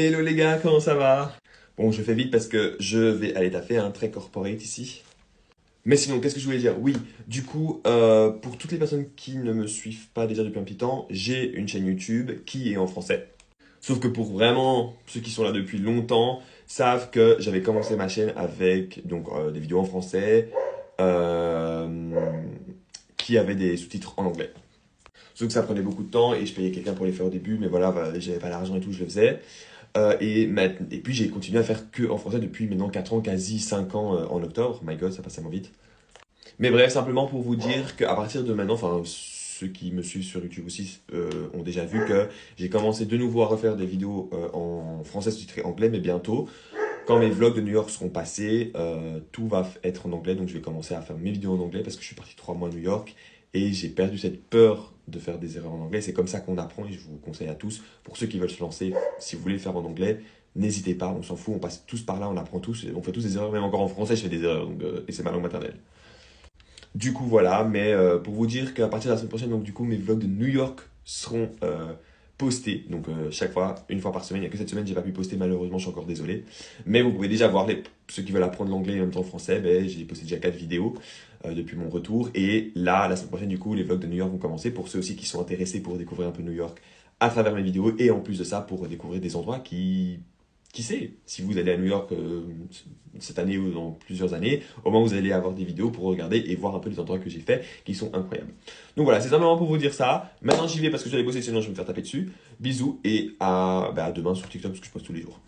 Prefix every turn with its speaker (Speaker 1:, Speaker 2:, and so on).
Speaker 1: Hello les gars, comment ça va? Bon, je fais vite parce que je vais aller taffer un très corporate ici. Mais sinon, qu'est-ce que je voulais dire? Oui, du coup, pour toutes les personnes qui ne me suivent pas déjà depuis un petit temps, j'ai une chaîne YouTube qui est en français. Sauf que pour vraiment ceux qui sont là depuis longtemps, savent que j'avais commencé ma chaîne avec donc des vidéos en français euh, qui avaient des sous-titres en anglais. Sauf que ça prenait beaucoup de temps et je payais quelqu'un pour les faire au début, mais voilà, j'avais pas l'argent et tout, je le faisais. Et puis j'ai continué à faire que en français depuis maintenant 4 ans, quasi 5 ans en octobre. My God, ça passe tellement vite. Mais bref, simplement pour vous dire qu'à partir de maintenant, enfin ceux qui me suivent sur YouTube aussi ont déjà vu que j'ai commencé de nouveau à refaire des vidéos en français sous-titré anglais, mais bientôt, quand mes vlogs de New York seront passés, tout va être en anglais. Donc je vais commencer à faire mes vidéos en anglais parce que je suis parti 3 mois à New York et j'ai perdu cette peur de faire des erreurs en anglais. C'est comme ça qu'on apprend et je vous conseille à tous, pour ceux qui veulent se lancer, si vous voulez le faire en anglais, n'hésitez pas, on s'en fout, on passe tous par là, on apprend tous, on fait tous des erreurs, même encore en français je fais des erreurs, donc, et c'est ma langue maternelle. Du coup voilà, mais pour vous dire qu'à partir de la semaine prochaine, donc du coup mes vlogs de New York seront postés, donc chaque fois, une fois par semaine. Il n'y a que cette semaine j'ai pas pu poster malheureusement, je suis encore désolé. Mais vous pouvez déjà voir ceux qui veulent apprendre l'anglais et en même temps le français, ben, j'ai posté déjà 4 vidéos depuis mon retour. Et là, la semaine prochaine du coup, les vlogs de New York vont commencer pour ceux aussi qui sont intéressés pour découvrir un peu New York à travers mes vidéos et en plus de ça pour découvrir des endroits qui sait, si vous allez à New York cette année ou dans plusieurs années, au moins vous allez avoir des vidéos pour regarder et voir un peu les endroits que j'ai fait qui sont incroyables. Donc voilà, c'est simplement pour vous dire ça. Maintenant j'y vais parce que je vais aller bosser, sinon je vais me faire taper dessus. Bisous et à demain sur TikTok parce que je poste tous les jours.